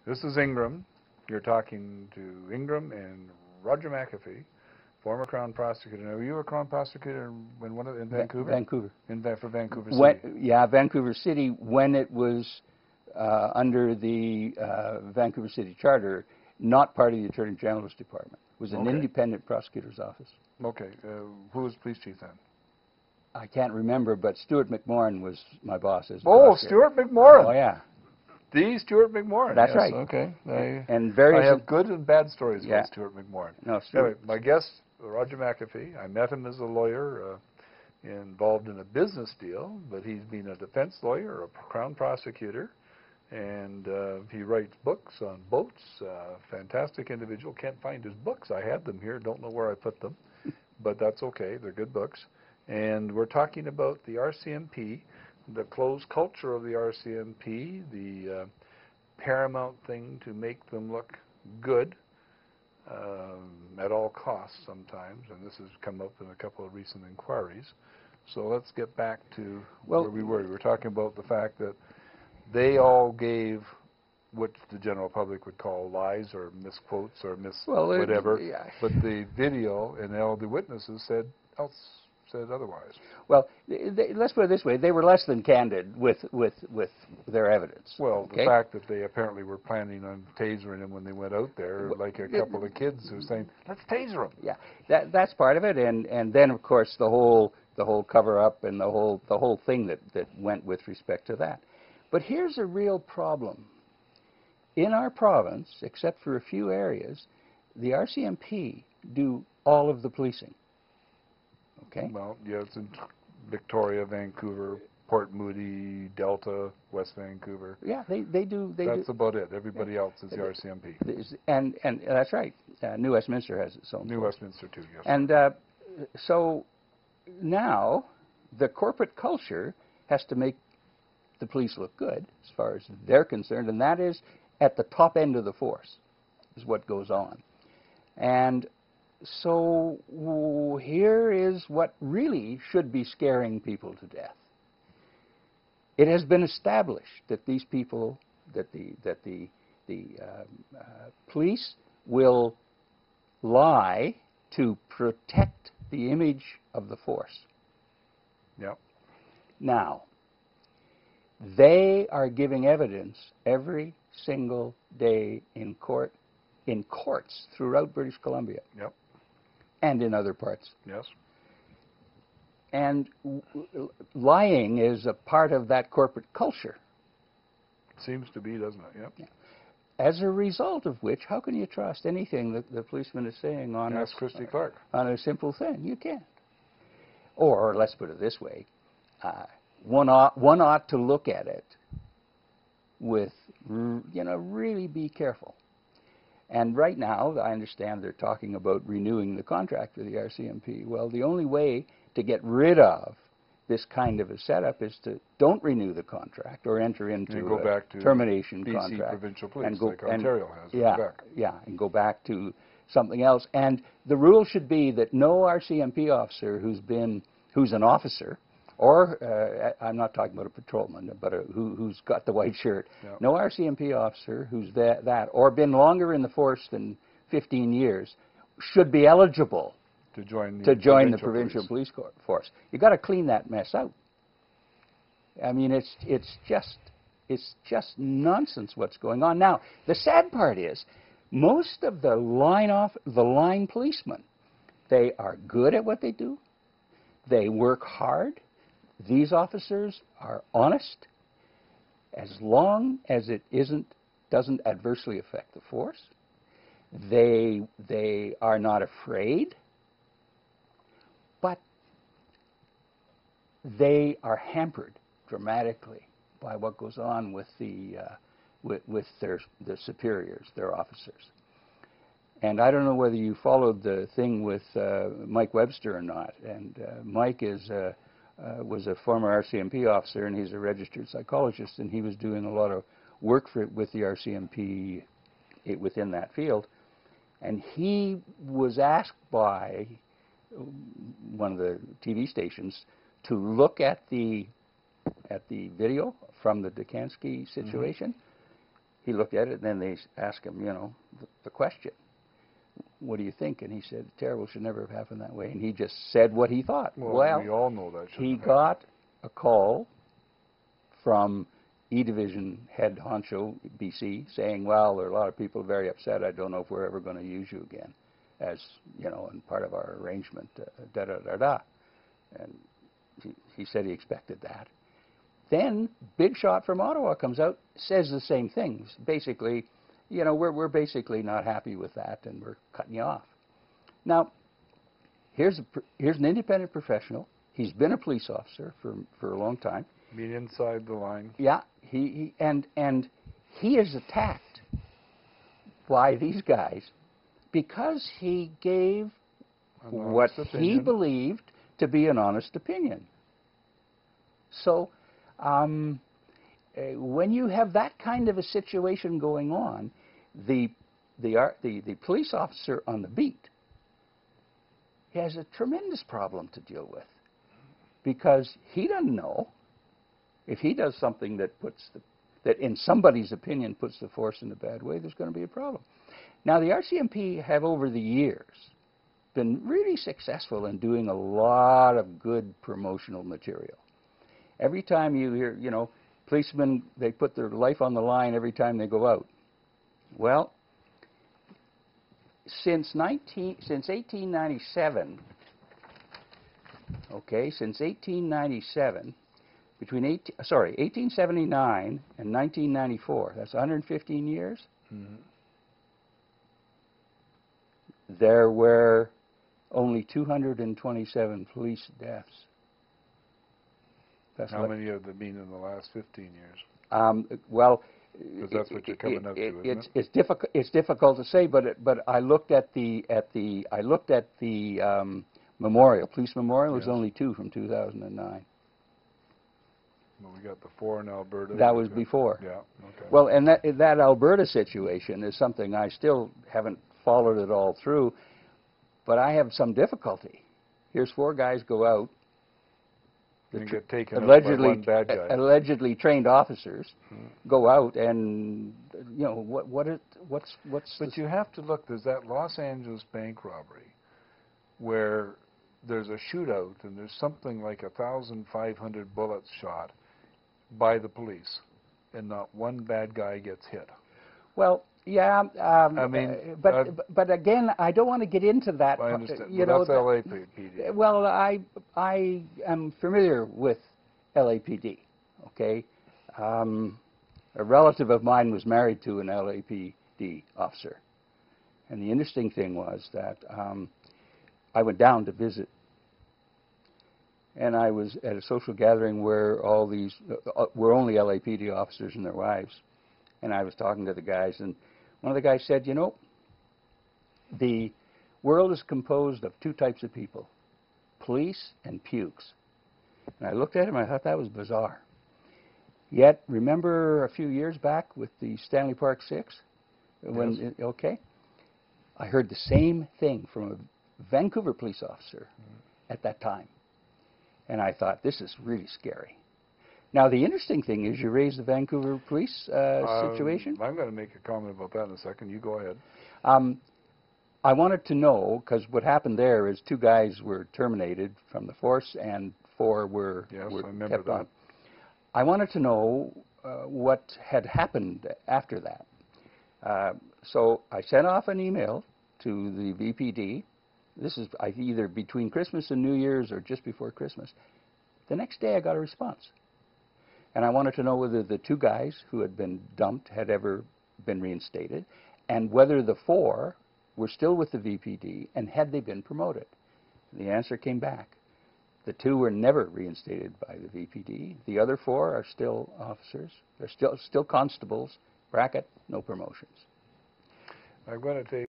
This is Ingram. You're talking to Ingram and Roger McAfee, former Crown Prosecutor. Now, were you a Crown Prosecutor in Vancouver? Vancouver. For Vancouver City? Yeah, Vancouver City, when it was under the Vancouver City Charter, not part of the Attorney General's Department. It was an independent prosecutor's office. Okay. Who was police chief then? I can't remember, but Stuart McMorrin was my boss as Stuart McMorrin. Oh, yeah. The Stuart McMorrin. That's yes, right. Okay. I have good and bad stories about Stuart McMorrin. No, Stuart. Anyway, my guest, Roger McAfee, I met him as a lawyer involved in a business deal, but he's been a defense lawyer, a Crown prosecutor, and he writes books on boats. Fantastic individual. Can't find his books. I had them here. Don't know where I put them, but that's okay. They're good books. And we're talking about the RCMP, the closed culture of the RCMP, the paramount thing to make them look good at all costs sometimes, and this has come up in a couple of recent inquiries. So let's get back to where we were. We were talking about the fact that they all gave what the general public would call lies or misquotes or whatever, but the video and all the witnesses said otherwise. Well, let's put it this way: they were less than candid with their evidence. Well, the fact that they apparently were planning on tasering him when they went out there, like a couple of kids who were saying, "Let's taser him." Yeah, that's part of it, and then of course the whole cover-up and the whole thing that went with respect to that. But here's a real problem. In our province, except for a few areas, the RCMP do all of the policing. Okay. Well, yes, in Victoria, Vancouver, Port Moody, Delta, West Vancouver. Yeah, they do. That's about it. Everybody else is the RCMP. And that's right. New Westminster has its own. New Westminster too, yes. And so now the corporate culture has to make the police look good as far as they're concerned, and that is at the top end of the force is what goes on. And so here is what really should be scaring people to death. It has been established that these people, that the police will lie to protect the image of the force. Yep. Now, they are giving evidence every single day in courts throughout British Columbia. Yep. And in other parts. Yes. And lying is a part of that corporate culture. Seems to be, doesn't it? Yep. Yeah. As a result of which, how can you trust anything that the policeman is saying on Ask Christy Clark. On a simple thing? You can't. Or let's put it this way: one ought to look at it with, really be careful. And right now, I understand they're talking about renewing the contract with the RCMP. Well, the only way to get rid of this kind of a setup is to don't renew the contract or enter into go back to termination BC contract. Provincial Police, like Ontario has in Quebec. Yeah, and go back to something else. And the rule should be that no RCMP officer who's an officer, or I'm not talking about a patrolman, but who's got the white shirt. Yep. No RCMP officer who's that or been longer in the force than 15 years should be eligible to join the provincial police force. You got to clean that mess out. I mean, it's just nonsense what's going on now. The sad part is, most of the line policemen, they are good at what they do. They work hard. These officers are honest as long as it doesn't adversely affect the force. They are not afraid, but they are hampered dramatically by what goes on with with their superiors, their officers. And I don't know whether you followed the thing with Mike Webster or not. And Mike was a former RCMP officer, and he's a registered psychologist, and he was doing a lot of work with the RCMP within that field. And he was asked by one of the TV stations to look at the video from the Dukansky situation. he looked at it, and then they asked him, the question, what do you think? And he said, terrible, should never have happened that way. And he just said what he thought. Well, we all know that he got a call from E-Division head honcho, BC, saying, well, there are a lot of people very upset. I don't know if we're ever going to use you again as, and part of our arrangement, da-da-da-da. And he said he expected that. Then Big Shot from Ottawa comes out, says the same things. Basically, we're basically not happy with that, and we're cutting you off. Now, here's an independent professional. He's been a police officer for a long time. Being inside the line. Yeah, and he is attacked by these guys because he gave what he believed to be an honest opinion. So when you have that kind of a situation going on, the police officer on the beat has a tremendous problem to deal with, because he doesn't know if he does something that that in somebody's opinion puts the force in a bad way, there's going to be a problem. Now, the RCMP have over the years been really successful in doing a lot of good promotional material. Every time you hear, policemen, they put their life on the line every time they go out. Well, since 1897, since 1897, between 1879 and 1994, that's 115 years, there were only 227 police deaths. How many have there been in the last 15 years? Well, because that's what you're coming up to, isn't it? It's difficult to say, but I looked at the memorial, police memorial. Yes. Was only 2 from 2009. Well, we got the 4 in Alberta. That was before. Yeah. Okay. Well, and that Alberta situation is something I still haven't followed it all through, but I have some difficulty. Here's 4 guys go out. And get taken out by one bad guy. Allegedly trained officers go out, and what's. But you have to look. There's that Los Angeles bank robbery, where there's a shootout, and there's something like 1,500 bullets shot by the police, and not one bad guy gets hit. Well, yeah. I mean, but again, I don't want to get into that. I understand. That's LAPD. Well, I am familiar with LAPD. Okay, a relative of mine was married to an LAPD officer, and the interesting thing was that I went down to visit, and I was at a social gathering where all these were only LAPD officers and their wives, and I was talking to the guys, and one of the guys said, the world is composed of 2 types of people, police and pukes. And I looked at him and I thought that was bizarre. Yet, remember a few years back with the Stanley Park 6? When, yes. I heard the same thing from a Vancouver police officer at that time. And I thought, this is really scary. Now, the interesting thing is you raised the Vancouver police situation. I'm going to make a comment about that in a second. You go ahead. I wanted to know, because what happened there is 2 guys were terminated from the force and 4 were kept on. I wanted to know what had happened after that. So I sent off an email to the VPD. This is either between Christmas and New Year's or just before Christmas. The next day I got a response. And I wanted to know whether the 2 guys who had been dumped had ever been reinstated, and whether the 4 were still with the VPD, and had they been promoted. The answer came back. The 2 were never reinstated by the VPD. The other 4 are still officers. They're still constables, bracket, no promotions. I'm going to take